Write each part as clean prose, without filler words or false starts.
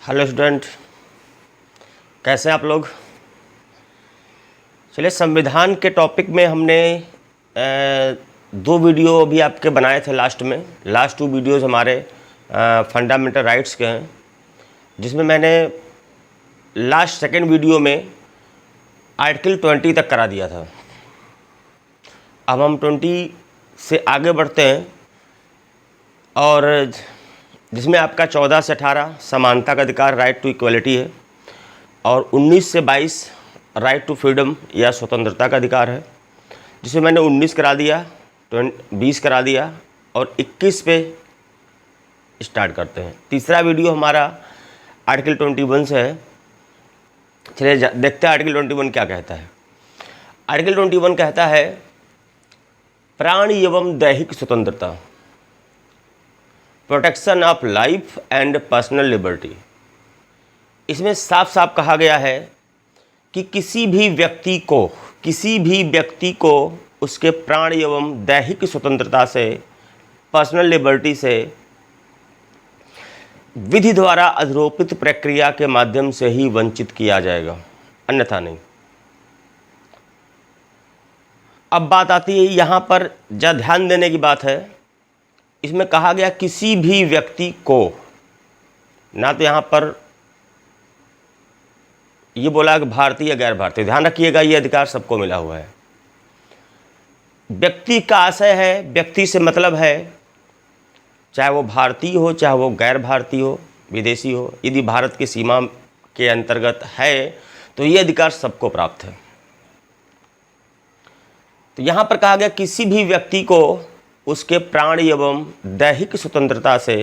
Hello student, कैसे हैं आप लोग। चलिए, संविधान के टॉपिक में हमने दो वीडियो अभी आपके बनाए थे लास्ट 2 वीडियोज़ हमारे फंडामेंटल राइट्स के हैं, जिसमें मैंने लास्ट सेकेंड वीडियो में आर्टिकल 20 तक करा दिया था। अब हम 20 से आगे बढ़ते हैं और जिसमें आपका 14 से 18 समानता का अधिकार, राइट टू इक्वलिटी है, और 19 से 22 राइट टू फ्रीडम या स्वतंत्रता का अधिकार है, जिसमें मैंने 19 करा दिया, 20 करा दिया और 21 पे स्टार्ट करते हैं। तीसरा वीडियो हमारा आर्टिकल 21 से है। चलिए देखते हैं आर्टिकल 21 क्या कहता है। आर्टिकल 21 कहता है प्राण एवं दैहिक स्वतंत्रता, protection of life and personal liberty. इसमें साफ साफ कहा गया है कि किसी भी व्यक्ति को उसके प्राण एवं दैहिक स्वतंत्रता से, पर्सनल लिबर्टी से विधि द्वारा आरोपित प्रक्रिया के माध्यम से ही वंचित किया जाएगा, अन्यथा नहीं। अब बात आती है, यहाँ पर जहाँ ध्यान देने की बात है, इसमें कहा गया किसी भी व्यक्ति को, ना तो यहाँ पर ये बोला कि भारतीय या गैर भारतीय। ध्यान रखिएगा, ये अधिकार सबको मिला हुआ है। व्यक्ति का आशय है, व्यक्ति से मतलब है चाहे वो भारतीय हो, चाहे वो गैर भारतीय हो, विदेशी हो। यदि भारत की सीमा के अंतर्गत है तो ये अधिकार सबको प्राप्त है। तो यहाँ पर कहा गया किसी भी व्यक्ति को उसके प्राण एवं दैहिक स्वतंत्रता से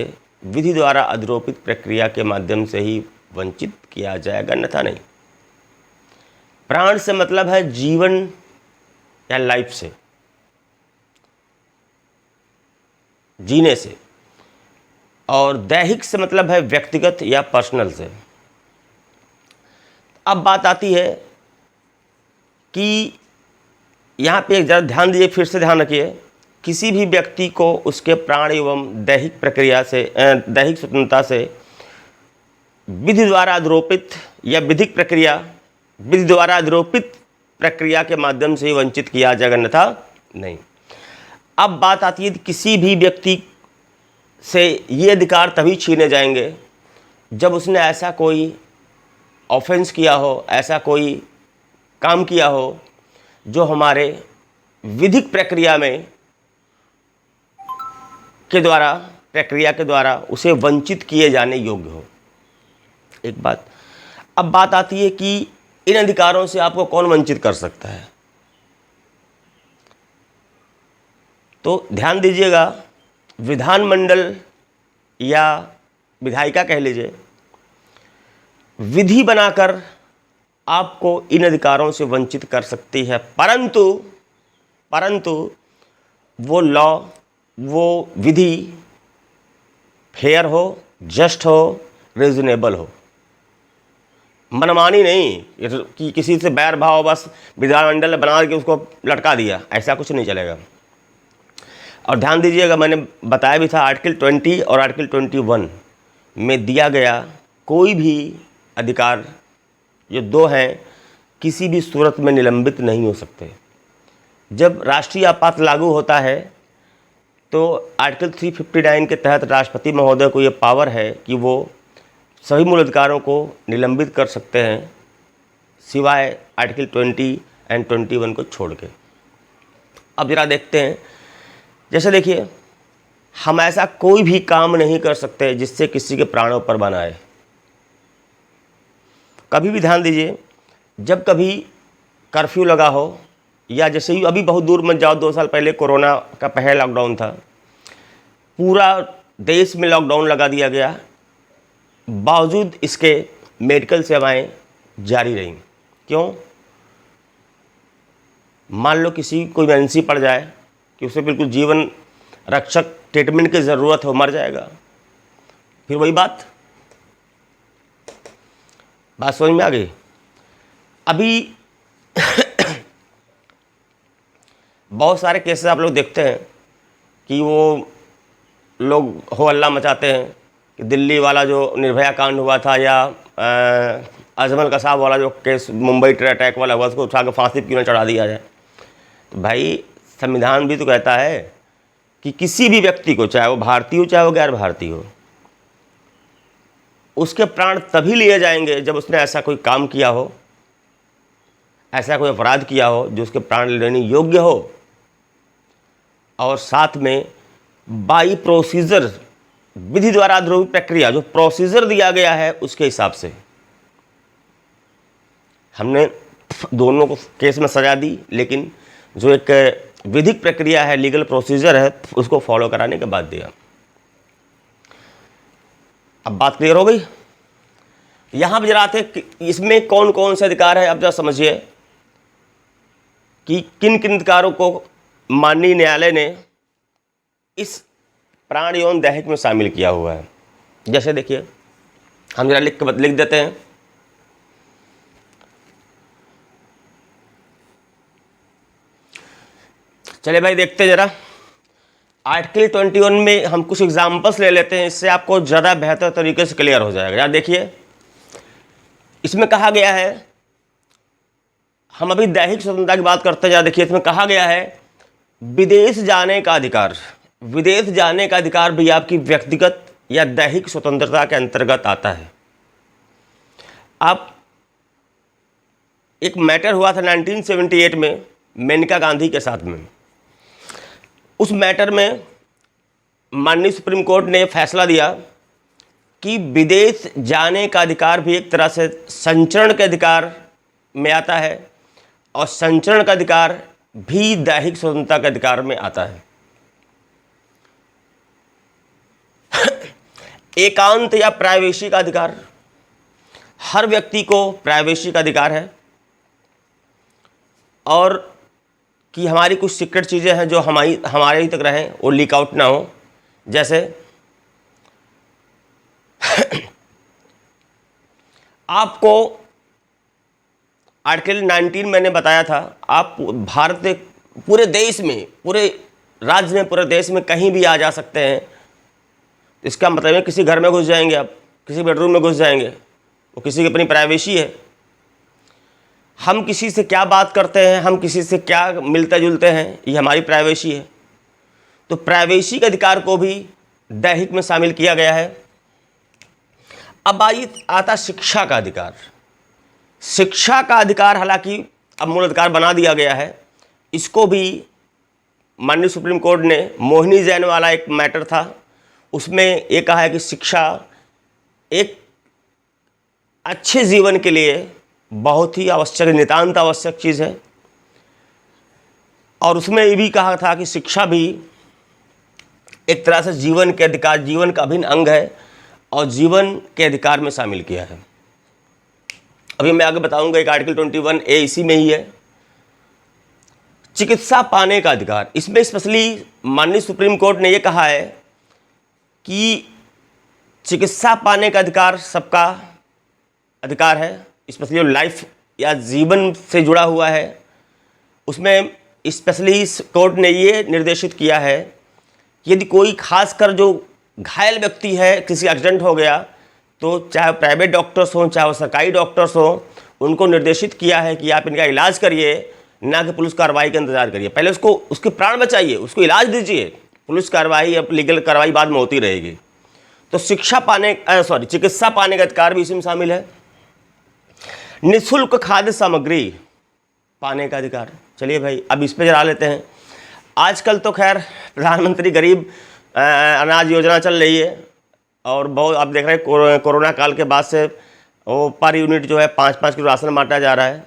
विधि द्वारा आरोपित प्रक्रिया के माध्यम से ही वंचित किया जाएगा, अन्यथा नहीं। प्राण से मतलब है जीवन या लाइफ से, जीने से, और दैहिक से मतलब है व्यक्तिगत या पर्सनल से। अब बात आती है कि यहाँ पे एक जरा ध्यान दीजिए, फिर से ध्यान रखिए। किसी भी व्यक्ति को उसके प्राण एवं दैहिक प्रक्रिया से, दैहिक स्वतंत्रता से विधि द्वारा आरोपित या विधि द्वारा आरोपित प्रक्रिया के माध्यम से ही वंचित किया जाएगा, अन्यथा नहीं। अब बात आती है कि किसी भी व्यक्ति से ये अधिकार तभी छीने जाएंगे जब उसने ऐसा कोई ऑफेंस किया हो, ऐसा कोई काम किया हो जो हमारे विधिक प्रक्रिया के द्वारा उसे वंचित किए जाने योग्य हो। एक बात। अब बात आती है कि इन अधिकारों से आपको कौन वंचित कर सकता है। तो ध्यान दीजिएगा, विधानमंडल या विधायिका कह लीजिए, विधि बनाकर आपको इन अधिकारों से वंचित कर सकती है, परंतु वो लॉ, वो विधि फेयर हो, जस्ट हो, रीजनेबल हो। मनमानी नहीं कि किसी से बैर भाव बस विधानमंडल बना के उसको लटका दिया, ऐसा कुछ नहीं चलेगा। और ध्यान दीजिएगा, मैंने बताया भी था आर्टिकल 20 और आर्टिकल 21 में दिया गया कोई भी अधिकार, जो 2 हैं, किसी भी सूरत में निलंबित नहीं हो सकते। जब राष्ट्रीय आपात लागू होता है तो आर्टिकल 359 के तहत राष्ट्रपति महोदय को ये पावर है कि वो सभी मूल अधिकारों को निलंबित कर सकते हैं, सिवाय आर्टिकल 20 एंड 21 को छोड़ के। अब जरा देखते हैं, जैसे देखिए, हम ऐसा कोई भी काम नहीं कर सकते जिससे किसी के प्राणों पर बन आए। कभी भी ध्यान दीजिए, जब कभी कर्फ्यू लगा हो, या जैसे ही अभी बहुत दूर मत जाओ, 2 साल पहले कोरोना का पहला लॉकडाउन था, पूरा देश में लॉकडाउन लगा दिया गया, बावजूद इसके मेडिकल सेवाएं जारी रहीं। क्यों? मान लो किसी को इमरजेंसी पड़ जाए कि उसे बिल्कुल जीवन रक्षक ट्रीटमेंट की ज़रूरत हो, मर जाएगा, फिर वही बात समझ में आ गई। अभी बहुत सारे केसेस आप लोग देखते हैं कि वो लोग हो हल्ला मचाते हैं, कि दिल्ली वाला जो निर्भया कांड हुआ था, या अजमल कसाब वाला जो केस, मुंबई टेरर अटैक वाला हुआ, उसको उठा के फांसी क्यों ना चढ़ा दिया जाए। तो भाई संविधान भी तो कहता है कि किसी भी व्यक्ति को, चाहे वो भारतीय हो चाहे वो गैर भारतीय हो, उसके प्राण तभी लिए जाएंगे जब उसने ऐसा कोई काम किया हो, ऐसा कोई अपराध किया हो जो उसके प्राण लेने योग्य हो, और साथ में बाई प्रोसीजर, विधि द्वारा द्रोही प्रक्रिया, जो प्रोसीजर दिया गया है उसके हिसाब से। हमने दोनों को केस में सजा दी, लेकिन जो एक विधिक प्रक्रिया है, लीगल प्रोसीजर है, उसको फॉलो कराने के बाद दिया। अब बात क्लियर हो गई। यहाँ पर जरा आते कि इसमें कौन कौन से अधिकार है। अब जरा समझिए कि किन किन अधिकारों को माननीय न्यायालय ने इस प्राण यौन दैहिक में शामिल किया हुआ है। जैसे देखिए, हम जरा लिख देते हैं। चलिए भाई देखते हैं जरा। आर्टिकल 21 में हम कुछ एग्जाम्पल्स ले लेते हैं, इससे आपको ज़्यादा बेहतर तरीके से क्लियर हो जाएगा। यार देखिए, इसमें कहा गया है, हम अभी दैहिक स्वतंत्रता की बात करते हैं। जरा देखिए, इसमें कहा गया है विदेश जाने का अधिकार। विदेश जाने का अधिकार भी आपकी व्यक्तिगत या दैहिक स्वतंत्रता के अंतर्गत आता है। आप एक मैटर हुआ था 1978 में मेनका गांधी के साथ में। उस मैटर में माननीय सुप्रीम कोर्ट ने फैसला दिया कि विदेश जाने का अधिकार भी एक तरह से संचरण के अधिकार में आता है, और संचरण का अधिकार भी दैहिक स्वतंत्रता के अधिकार में आता है। एकांत या प्राइवेसी का अधिकार, हर व्यक्ति को प्राइवेसी का अधिकार है, और कि हमारी कुछ सीक्रेट चीज़ें हैं जो हमारे ही तक रहें, वो लीक आउट ना हो। जैसे आपको आर्टिकल 19 मैंने बताया था, आप भारत के पूरे देश में, पूरे राज्य में, पूरे देश में कहीं भी आ जा सकते हैं। इसका मतलब है किसी घर में घुस जाएंगे आप, किसी बेडरूम में घुस जाएंगे, वो किसी की अपनी प्राइवेसी है। हम किसी से क्या बात करते हैं, हम किसी से क्या मिलते जुलते हैं, ये हमारी प्राइवेसी है। तो प्राइवेसी के अधिकार को भी दैहिक में शामिल किया गया है। अब आता शिक्षा का अधिकार। शिक्षा का अधिकार हालांकि अब मूल अधिकार बना दिया गया है। इसको भी माननीय सुप्रीम कोर्ट ने, मोहिनी जैन वाला एक मैटर था, उसमें ये कहा है कि शिक्षा एक अच्छे जीवन के लिए बहुत ही आवश्यक, नितांत आवश्यक चीज़ है। और उसमें ये भी कहा था कि शिक्षा भी एक तरह से जीवन के अधिकार, जीवन का अभिन्न अंग है, और जीवन के अधिकार में शामिल किया है। अभी मैं आगे बताऊंगा। एक आर्टिकल 21A इसी में ही है। चिकित्सा पाने का अधिकार, इसमें स्पेशली माननीय सुप्रीम कोर्ट ने यह कहा है कि चिकित्सा पाने का अधिकार सबका अधिकार है, स्पेशली लाइफ या जीवन से जुड़ा हुआ है। उसमें स्पेशली कोर्ट ने ये निर्देशित किया है कि यदि कोई खासकर जो घायल व्यक्ति है, किसी एक्सीडेंट हो गया, तो चाहे प्राइवेट डॉक्टर्स हों चाहे वो सरकारी डॉक्टर्स हों, उनको निर्देशित किया है कि आप इनका इलाज करिए, ना कि पुलिस कार्रवाई का इंतजार करिए। पहले उसको, उसके प्राण बचाइए, उसको इलाज दीजिए, पुलिस कार्रवाई या लीगल कार्रवाई बाद में होती रहेगी। तो चिकित्सा पाने का अधिकार भी इसमें शामिल है। निःशुल्क खाद्य सामग्री पाने का अधिकार। चलिए भाई, अब इस पे जरा लेते हैं। आजकल तो खैर प्रधानमंत्री गरीब अनाज योजना चल रही है, और बहुत आप देख रहे हैं कोरोना काल के बाद से वो पर यूनिट जो है 5-5 किलो राशन बांटा जा रहा है।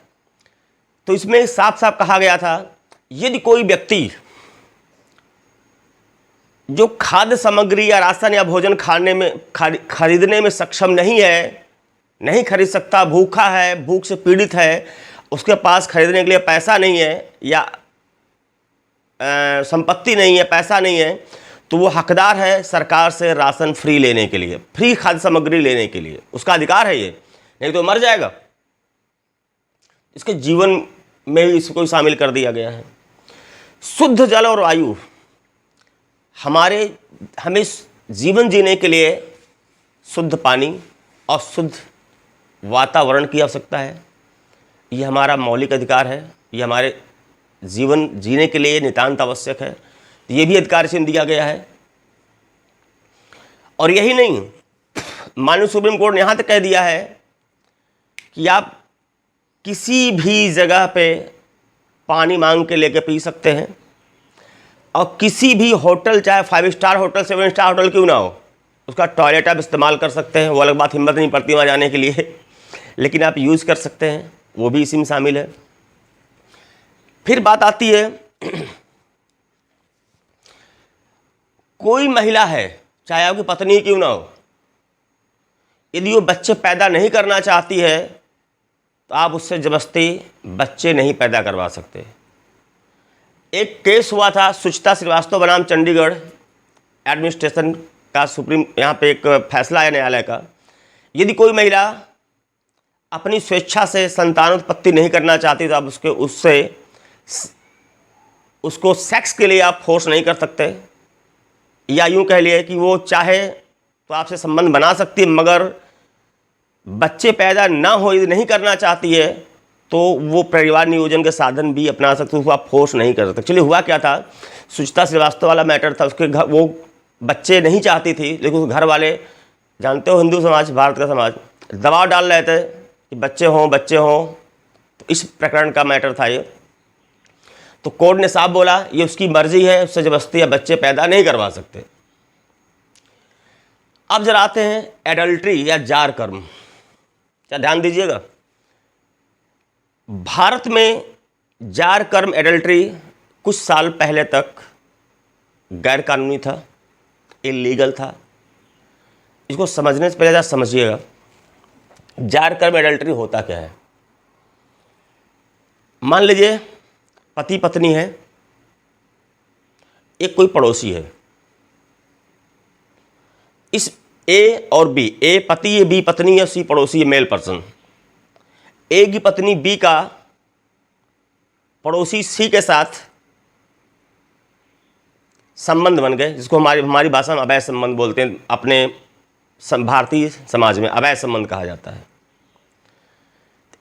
तो इसमें साफ साफ कहा गया था, यदि कोई व्यक्ति जो खाद्य सामग्री या राशन या भोजन खरीदने में सक्षम नहीं है, नहीं खरीद सकता, भूखा है, भूख से पीड़ित है, उसके पास खरीदने के लिए पैसा नहीं है, या संपत्ति नहीं है, पैसा नहीं है, तो वो हकदार है सरकार से राशन फ्री लेने के लिए, फ्री खाद्य सामग्री लेने के लिए। उसका अधिकार है ये, नहीं तो मर जाएगा। इसके जीवन में भी इसको शामिल कर दिया गया है। शुद्ध जल और वायु, हमें जीवन जीने के लिए शुद्ध पानी और शुद्ध वातावरण की आवश्यकता है। ये हमारा मौलिक अधिकार है, ये हमारे जीवन जीने के लिए नितांत आवश्यक है। ये भी अधिकार से दिया गया है। और यही नहीं, माननीय सुप्रीम कोर्ट ने यहाँ तक कह दिया है कि आप किसी भी जगह पे पानी मांग के लेके पी सकते हैं, और किसी भी होटल, चाहे 5 स्टार होटल, 7 स्टार होटल क्यों ना हो, उसका टॉयलेट आप इस्तेमाल कर सकते हैं। वो अलग बात, हिम्मत नहीं पड़ती वहाँ जाने के लिए, लेकिन आप यूज़ कर सकते हैं, वो भी इसी में शामिल है। फिर बात आती है, कोई महिला है, चाहे आपकी पत्नी क्यों ना हो, यदि वो बच्चे पैदा नहीं करना चाहती है तो आप उससे जबरदस्ती बच्चे नहीं पैदा करवा सकते। एक केस हुआ था, सुचिता श्रीवास्तव बनाम चंडीगढ़ एडमिनिस्ट्रेशन का, सुप्रीम यहाँ पे एक फैसला है न्यायालय का। यदि कोई महिला अपनी स्वेच्छा से संतानोत्पत्ति नहीं करना चाहती तो आप उसको सेक्स के लिए आप फोर्स नहीं कर सकते, या यूँ कह लिए कि वो चाहे तो आपसे संबंध बना सकती है, मगर बच्चे पैदा ना हो, यदि नहीं करना चाहती है तो वो परिवार नियोजन के साधन भी अपना सकते, उसको आप फोर्स नहीं कर सकते। चलिए हुआ क्या था, सुचिता श्रीवास्तव वाला मैटर था। उसके घर, वो बच्चे नहीं चाहती थी, लेकिन उसके घर वाले, जानते हो हिंदू समाज, भारत का समाज, दबाव डाल रहे थे कि बच्चे हों बच्चे हों। तो इस प्रकरण का मैटर था ये। तो कोर्ट ने साफ बोला ये उसकी मर्जी है, उससे जबरदस्ती बच्चे पैदा नहीं करवा सकते। अब जरा आते हैं एडल्ट्री या जार कर्म। क्या ध्यान दीजिएगा, भारत में जार कर्म, एडल्ट्री कुछ साल पहले तक गैर कानूनी था, इलीगल था। इसको समझने से पहले ज़रा समझिएगा जार कर्म, एडल्ट्री होता क्या है। मान लीजिए पति पत्नी है, एक कोई पड़ोसी है, इस ए और बी, ए पति है, बी पत्नी है, सी पड़ोसी है, मेल पर्सन। ए की पत्नी बी का पड़ोसी सी के साथ संबंध बन गए, जिसको हमारी भाषा में अवैध संबंध बोलते हैं, अपने भारतीय समाज में अवैध संबंध कहा जाता है।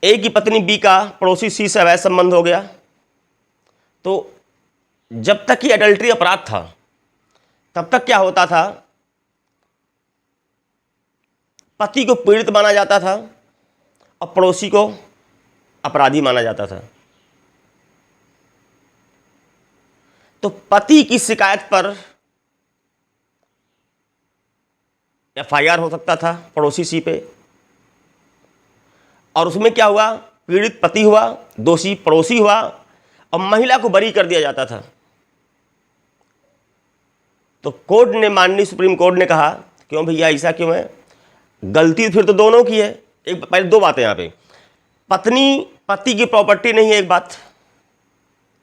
ए की पत्नी बी का पड़ोसी सी से अवैध संबंध हो गया। तो जब तक कि एडल्ट्री अपराध था, तब तक क्या होता था, पति को पीड़ित माना जाता था और पड़ोसी को अपराधी माना जाता था। तो पति की शिकायत पर एफआईआर हो सकता था पड़ोसी सी पे, और उसमें क्या हुआ, पीड़ित पति हुआ, दोषी पड़ोसी हुआ, और महिला को बरी कर दिया जाता था। तो कोर्ट ने, माननीय सुप्रीम कोर्ट ने कहा क्यों भैया ऐसा क्यों है, गलती फिर तो दोनों की है। एक पहले दो बातें यहाँ पे, पत्नी पति की प्रॉपर्टी नहीं है, एक बात,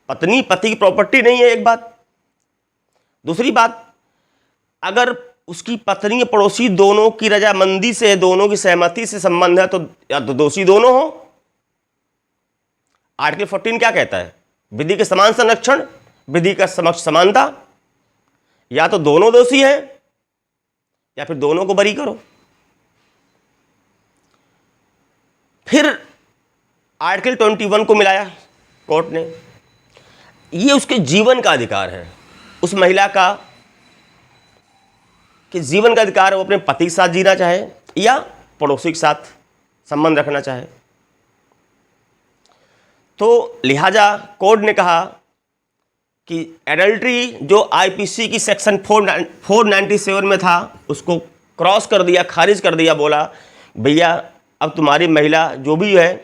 पत्नी पति की प्रॉपर्टी नहीं है, एक बात। दूसरी बात, अगर उसकी पत्नी और पड़ोसी दोनों की रजामंदी से, दोनों की सहमति से संबंध है, तो या तो दोषी दोनों हो। आर्टिकल 14 क्या कहता है, विधि के समान संरक्षण, विधि का समक्ष समानता। या तो दोनों दोषी हैं या फिर दोनों को बरी करो। फिर आर्टिकल 21 को मिलाया कोर्ट ने। ये उसके जीवन का अधिकार है, उस महिला का कि जीवन का अधिकार है, वो अपने पति के साथ जीना चाहे या पड़ोसी के साथ संबंध रखना चाहे। तो लिहाजा कोर्ट ने कहा कि एडल्ट्री जो आईपीसी की सेक्शन 497 में था, उसको क्रॉस कर दिया, खारिज कर दिया। बोला भैया अब तुम्हारी महिला जो भी है,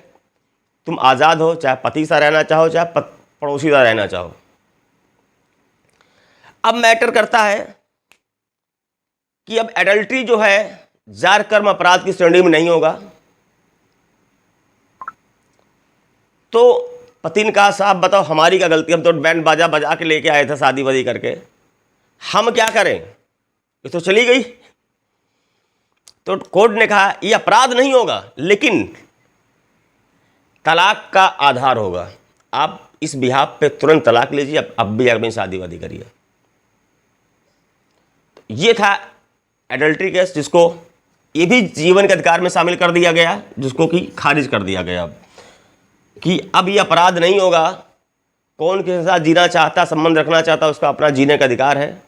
तुम आज़ाद हो, चाहे पति सा रहना चाहो, चाहे पड़ोसी सा रहना चाहो। अब मैटर करता है कि अब एडल्ट्री जो है जार कर्म अपराध की श्रेणी में नहीं होगा। तो पति ने कहा साहब बताओ हमारी क्या गलती, हम तो बैंड बाजा बजा के लेके आए थे शादी वादी करके, हम क्या करें, ये तो चली गई। तो कोर्ट ने कहा ये अपराध नहीं होगा, लेकिन तलाक का आधार होगा। आप इस बिहाफ पे तुरंत तलाक लीजिए, अब भी अपनी शादी वादी करिए। तो ये था एडल्ट्री केस, जिसको ये भी जीवन के अधिकार में शामिल कर दिया गया, जिसको कि खारिज कर दिया गया कि अब ये अपराध नहीं होगा। कौन किसी के साथ जीना चाहता, संबंध रखना चाहता, उसका अपना जीने का अधिकार है,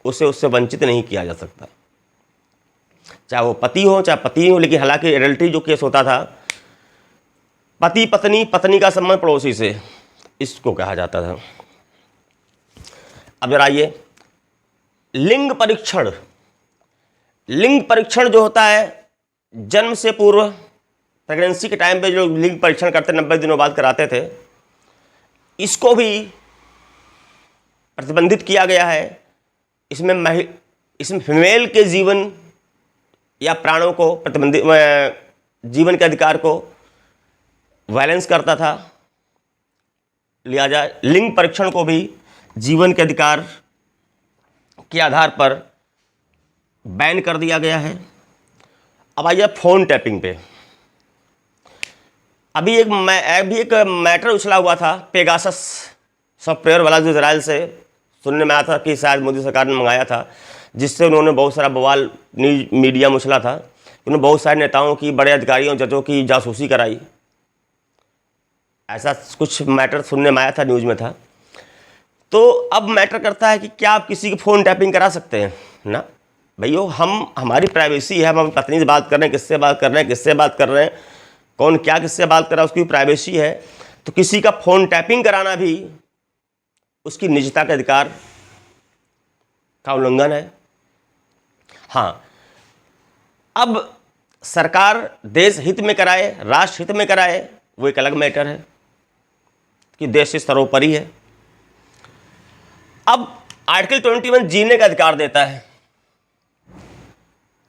उसे उससे वंचित नहीं किया जा सकता, चाहे वो पति हो चाहे पत्नी हो। लेकिन हालांकि एडल्ट्री जो केस होता था, पति पत्नी, पत्नी का संबंध पड़ोसी से, इसको कहा जाता था। अब जरा आइए, लिंग परीक्षण। लिंग परीक्षण जो होता है, जन्म से पूर्व प्रेगनेंसी के टाइम पे जो लिंग परीक्षण करते 90 दिनों बाद कराते थे, इसको भी प्रतिबंधित किया गया है। इसमें फीमेल के जीवन या प्राणों को प्रतिबंधित, जीवन के अधिकार को वायलेंस करता था। लिहाजा लिंग परीक्षण को भी जीवन के अधिकार के आधार पर बैन कर दिया गया है। अब आइए फ़ोन टैपिंग पे। अभी एक मैटर उछला हुआ था, पेगासस सॉफ्टवेयर वाला, जो इजराइल से सुनने में आया था कि शायद मोदी सरकार ने मंगाया था, जिससे उन्होंने बहुत सारा बवाल न्यूज मीडिया में उछला था। उन्होंने बहुत सारे नेताओं की, बड़े अधिकारियों, जजों की जासूसी कराई, ऐसा कुछ मैटर सुनने में आया था, न्यूज़ में था। तो अब मैटर करता है कि क्या आप किसी की फ़ोन टैपिंग करा सकते हैं ना भैया? हमारी प्राइवेसी है, हम अपनी पत्नी से बात कर रहे हैं, किससे बात कर रहे हैं, किससे बात कर रहे हैं, कौन क्या किससे बात कर रहा है, उसकी प्राइवेसी है। तो किसी का फ़ोन टैपिंग कराना भी उसकी निजता के अधिकार का उल्लंघन है। हाँ, अब सरकार देश हित में कराए, राष्ट्र हित में कराए, वो एक अलग मैटर है कि देश से सर्वोपरि है। अब आर्टिकल 21 जीने का अधिकार देता है।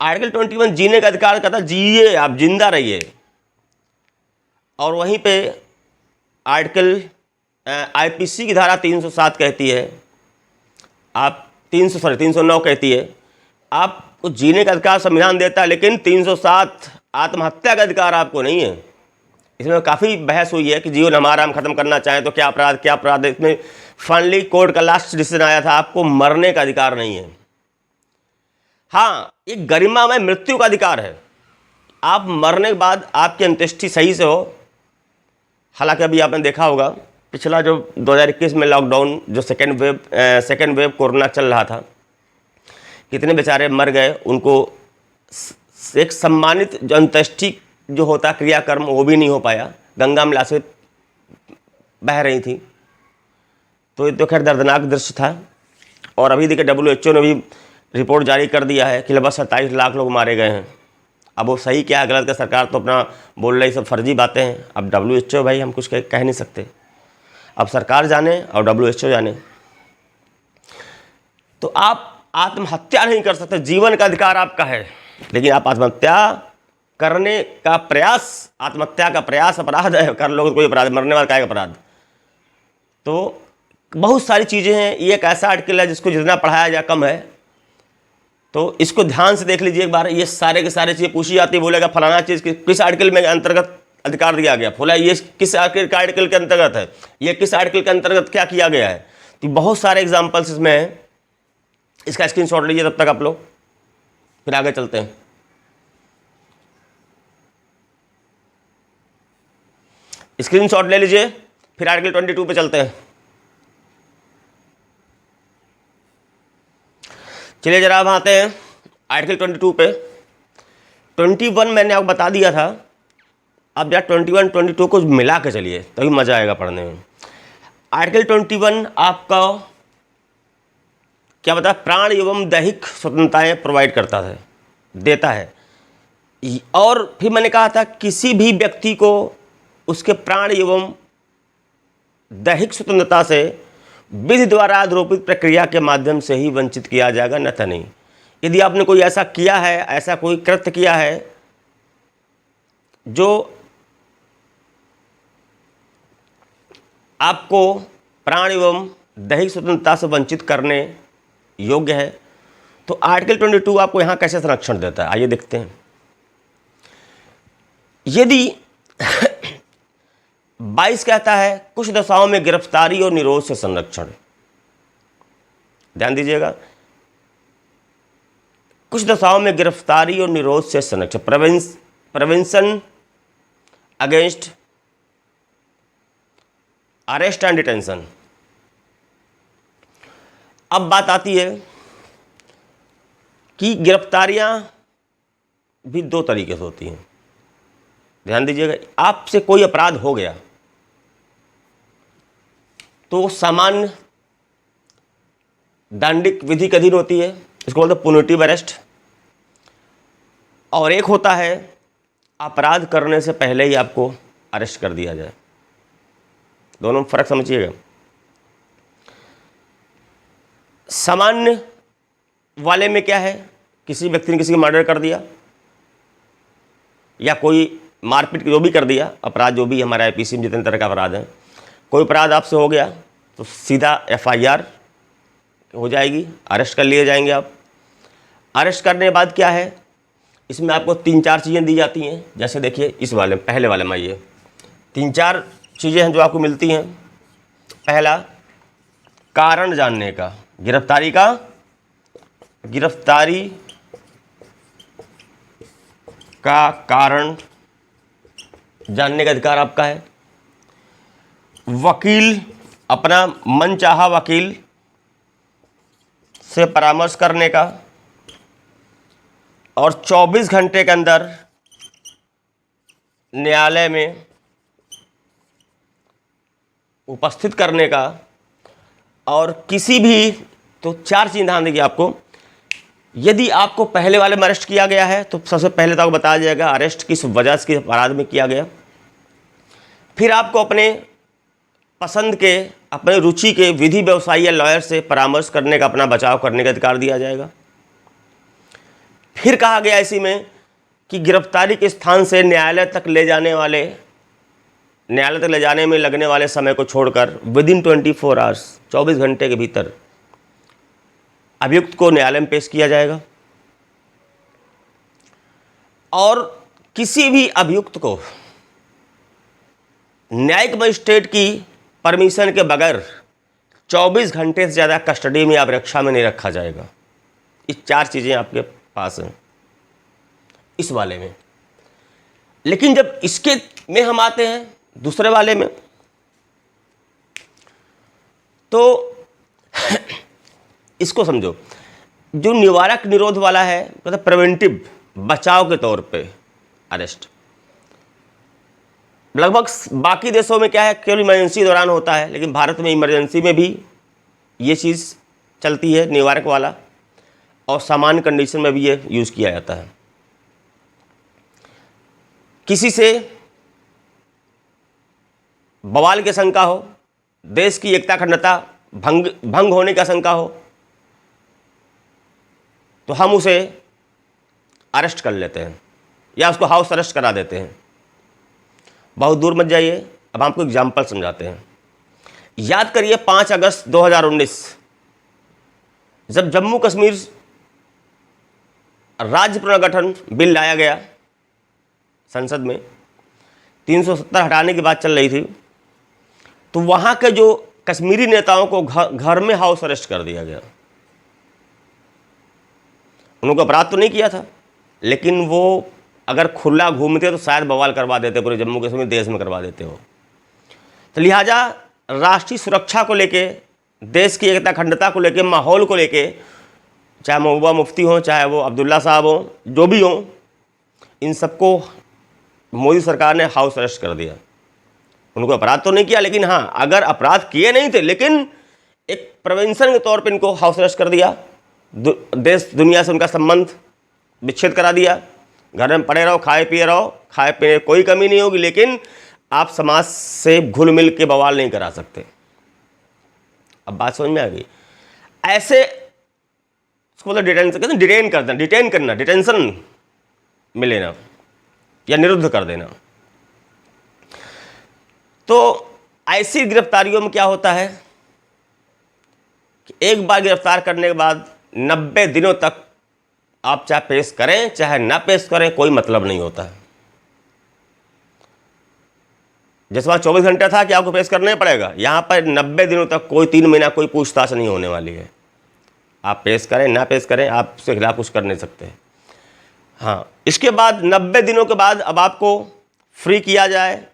आर्टिकल 21 जीने का अधिकार कहता है जिए, आप जिंदा रहिए। और वहीं पे आर्टिकल आईपीसी की धारा 307 कहती है, आप 309 कहती है, आपको जीने का अधिकार संविधान देता है, लेकिन 307 आत्महत्या का अधिकार आपको नहीं है। इसमें काफ़ी बहस हुई है कि जीवन हमारा, हम ख़त्म करना चाहें तो क्या अपराध, क्या अपराध है। इसमें फाइनली कोर्ट का लास्ट डिसीजन आया था, आपको मरने का अधिकार नहीं है। हाँ, एक गरिमामय मृत्यु का अधिकार है, आप मरने के बाद आपकी अंत्येष्टि सही से हो। हालांकि अभी आपने देखा होगा, पिछला जो 2021 में लॉकडाउन, जो सेकेंड वेव कोरोना चल रहा था, कितने बेचारे मर गए, उनको एक सम्मानित जो अंत्येष्टि जो होता क्रियाकर्म, वो भी नहीं हो पाया। गंगा में लाशें बह रही थी, तो ये तो खैर दर्दनाक दृश्य था। और अभी देखिए WHO ने भी रिपोर्ट जारी कर दिया है कि लगभग 27 लाख लोग मारे गए हैं। अब वो सही क्या गलत का सरकार तो अपना बोल रही, सब फर्जी बातें हैं। अब WHO भाई हम कुछ कह नहीं सकते, अब सरकार जाने और WHO जाने। तो आप आत्महत्या नहीं कर सकते, जीवन का अधिकार आपका है, लेकिन आप आत्महत्या करने का प्रयास, आत्महत्या का प्रयास अपराध है, कर लोग कोई अपराध, मरने वाला क्या अपराध। तो बहुत सारी चीज़ें हैं। ये एक ऐसा आर्टिकल है जिसको जितना पढ़ाया जाए कम है, तो इसको ध्यान से देख लीजिए एक बार। ये सारे के सारे चीज़ें पूछी जाती है, बोलेगा फलाना चीज़ किस आर्टिकल में अंतर्गत अधिकार दिया गया, बोला ये किस आर्टिकल के अंतर्गत है, ये किस आर्टिकल के अंतर्गत क्या किया गया है। तो बहुत सारे एग्जाम्पल्स इसमें हैं, इसका स्क्रीनशॉट लीजिए तब तक आप लोग, फिर आगे चलते हैं। स्क्रीनशॉट ले लीजिए, फिर आर्टिकल 22 पे चलते हैं। चलिए जरा अब आते हैं आर्टिकल 22 पे। 21 मैंने आपको बता दिया था, अब जरा 21 22 को मिला के चलिए, तभी मज़ा आएगा पढ़ने में। आर्टिकल 21 आपका क्या बता, प्राण एवं दैहिक स्वतंत्रताएं प्रोवाइड करता है, देता है। और फिर मैंने कहा था किसी भी व्यक्ति को उसके प्राण एवं दैहिक स्वतंत्रता से विधि द्वारा आरोपित प्रक्रिया के माध्यम से ही वंचित किया जाएगा, अन्यथा नहीं। यदि आपने कोई ऐसा किया है, ऐसा कोई कृत्य किया है जो आपको प्राण एवं दैहिक स्वतंत्रता से वंचित करने योग्य है, तो आर्टिकल 22 आपको यहाँ कैसे संरक्षण देता है, आइए देखते हैं। यदि 22 कहता है कुछ दशाओं में गिरफ्तारी और निरोध से संरक्षण, ध्यान दीजिएगा, कुछ दशाओं में गिरफ्तारी और निरोध से संरक्षण, prevention against arrest and detention. अब बात आती है कि गिरफ्तारियां भी दो तरीके से होती हैं। ध्यान दीजिएगा, आपसे कोई अपराध हो गया तो सामान्य दंडिक विधि के अधीन होती है, इसको बोलते हैं पुनिटिव अरेस्ट। और एक होता है अपराध करने से पहले ही आपको अरेस्ट कर दिया जाए। दोनों में फर्क समझिएगा। सामान्य वाले में क्या है, किसी व्यक्ति ने किसी का मर्डर कर दिया या कोई मारपीट जो भी कर दिया, अपराध जो भी हमारे आईपीसी में जितने तरह का अपराध है, कोई अपराध आपसे हो गया तो सीधा एफआईआर हो जाएगी, अरेस्ट कर लिए जाएंगे आप। अरेस्ट करने के बाद क्या है, इसमें आपको 3-4 चीज़ें दी जाती हैं। जैसे देखिए इस वाले पहले वाले में ये 3-4 चीज़ें हैं जो आपको मिलती हैं। पहला, कारण जानने का, गिरफ्तारी का कारण जानने का अधिकार आपका है। वकील, अपना मनचाहा वकील से परामर्श करने का, और 24 घंटे के अंदर न्यायालय में उपस्थित करने का। और किसी भी, तो 4 चीज़ ध्यान देखिए आपको। यदि आपको पहले वाले में अरेस्ट किया गया है तो सबसे पहले तो आपको बताया जाएगा अरेस्ट किस वजह से, किस अपराध में किया गया। फिर आपको अपने पसंद के, अपने रुचि के विधि व्यवसायी या लॉयर से परामर्श करने का, अपना बचाव करने का अधिकार दिया जाएगा। फिर कहा गया इसी में कि गिरफ्तारी के स्थान से न्यायालय तक ले जाने में लगने वाले समय को छोड़कर विदिन 24 आवर्स, 24 घंटे के भीतर अभियुक्त को न्यायालय में पेश किया जाएगा। और किसी भी अभियुक्त को न्यायिक मजिस्ट्रेट की परमिशन के बगैर 24 घंटे से ज़्यादा कस्टडी में या रक्षा में नहीं रखा जाएगा। ये 4 चीज़ें आपके पास हैं इस वाले में। लेकिन जब इसके में हम आते हैं दूसरे वाले में, तो इसको समझो, जो निवारक निरोध वाला है, मतलब प्रिवेंटिव, बचाव के तौर पे अरेस्ट, लगभग बाकी देशों में क्या है, केवल इमरजेंसी दौरान होता है, लेकिन भारत में इमरजेंसी में भी ये चीज़ चलती है, निवारक वाला, और सामान्य कंडीशन में भी ये यूज़ किया जाता है। किसी से बवाल की शंका हो, देश की एकता अखंडता भंग होने की शंका हो, तो हम उसे अरेस्ट कर लेते हैं या उसको हाउस अरेस्ट करा देते हैं। बहुत दूर मत जाइए, अब आपको एग्जाम्पल समझाते हैं। याद करिए 5 अगस्त 2019 जब जम्मू कश्मीर राज्य पुनर्गठन बिल लाया गया संसद में, 370 हटाने की बात चल रही थी, तो वहाँ के जो कश्मीरी नेताओं को घर में हाउस अरेस्ट कर दिया गया। उनको अपराध तो नहीं किया था, लेकिन वो अगर खुला घूमते तो शायद बवाल करवा देते, पूरे जम्मू कश्मीर देश में करवा देते हो। तो लिहाजा राष्ट्रीय सुरक्षा को लेके, देश की एकता अखंडता को लेके, माहौल को लेके, चाहे महबूबा मुफ्ती हों, चाहे वो अब्दुल्ला साहब हों, जो भी हों, इन सबको मोदी सरकार ने हाउस अरेस्ट कर दिया। उनको अपराध तो नहीं किया, लेकिन हाँ, अगर अपराध किए नहीं थे, लेकिन एक प्रिवेंशन के तौर पे इनको हाउस अरेस्ट कर दिया। देश दुनिया से उनका संबंध विच्छेद करा दिया। घर में पड़े रहो, खाए पिए रहो, खाए पिए कोई कमी नहीं होगी, लेकिन आप समाज से घुल मिल के बवाल नहीं करा सकते। अब बात समझ में आ गई। ऐसे इसको मतलब डिटेन करना, डिटेंशन में लेना या निरुद्ध कर देना। तो ऐसी गिरफ्तारियों में क्या होता है कि एक बार गिरफ्तार करने के बाद 90 दिनों तक आप चाहे पेश करें चाहे ना पेश करें, कोई मतलब नहीं होता है। जिस बार 24 घंटे था कि आपको पेश करना ही पड़ेगा, यहाँ पर 90 दिनों तक कोई 3 महीना कोई पूछताछ नहीं होने वाली है। आप पेश करें ना पेश करें, आप उसके खिलाफ कुछ कर नहीं सकते। हाँ, इसके बाद 90 दिनों के बाद अब आपको फ्री किया जाए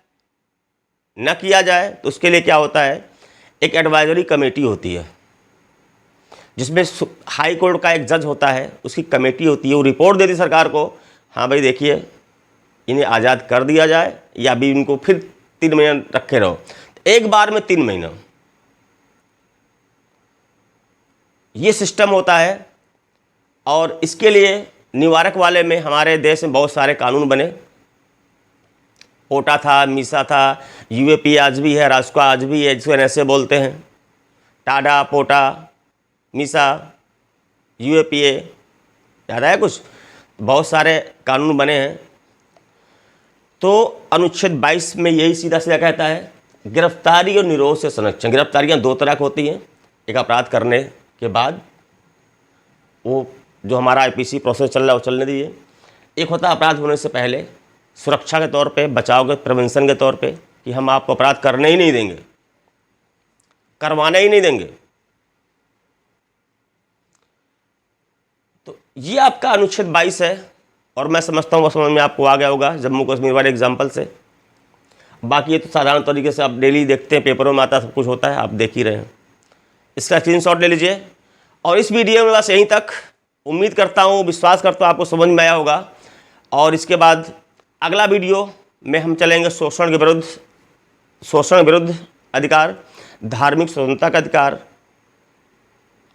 ना किया जाए तो उसके लिए क्या होता है, एक एडवाइजरी कमेटी होती है जिसमें हाई कोर्ट का एक जज होता है, उसकी कमेटी होती है, वो रिपोर्ट देती सरकार को, हाँ भाई देखिए इन्हें आज़ाद कर दिया जाए या अभी इनको फिर 3 महीने रखे रहो। एक बार में 3 महीना ये सिस्टम होता है। और इसके लिए निवारक वाले में हमारे देश में बहुत सारे कानून बने। पोटा था, मीसा था, यूएपी आज भी है, रास्को आज भी है, जिसको ऐसे बोलते हैं, टाडा, पोटा, मीसा, यूएपीए, याद आया कुछ? बहुत सारे कानून बने हैं। तो अनुच्छेद 22 में यही सीधा सीधा कहता है, गिरफ्तारी और निरोध से संरक्षण। गिरफ्तारियाँ 2 तरह की होती हैं, एक अपराध करने के बाद, वो जो हमारा आईपीसी प्रोसेस चल रहा है वो चलने दीजिए। एक होता है अपराध होने से पहले, सुरक्षा के तौर पे, बचाव के, प्रिवेंशन के तौर पे, कि हम आपको अपराध करने ही नहीं देंगे, करवाने ही नहीं देंगे। तो ये आपका अनुच्छेद 22 है और मैं समझता हूँ वो समझ में आपको आ गया होगा जम्मू कश्मीर वाले एग्जाम्पल से। बाकी ये तो साधारण तरीके से आप डेली देखते हैं, पेपरों में आता, सब कुछ होता है, आप देख ही रहे हैं। इसका स्क्रीनशॉट ले लीजिए। और इस वीडियो में बस यहीं तक। उम्मीद करता हूँ, विश्वास करता हूँ आपको समझ में आया होगा। और इसके बाद अगला वीडियो में हम चलेंगे शोषण विरुद्ध अधिकार, धार्मिक स्वतंत्रता का अधिकार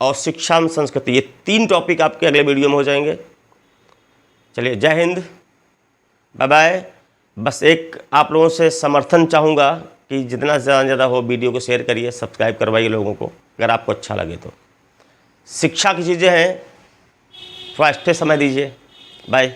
और शिक्षा में संस्कृति। ये 3 टॉपिक आपके अगले वीडियो में हो जाएंगे। चलिए, जय हिंद, बाय बाय। बस एक आप लोगों से समर्थन चाहूँगा कि जितना ज़्यादा हो वीडियो को शेयर करिए, सब्सक्राइब करवाइए लोगों को अगर आपको अच्छा लगे तो। शिक्षा की चीज़ें हैं, थोड़ा एक्स्ट्रा समय दीजिए। बाय।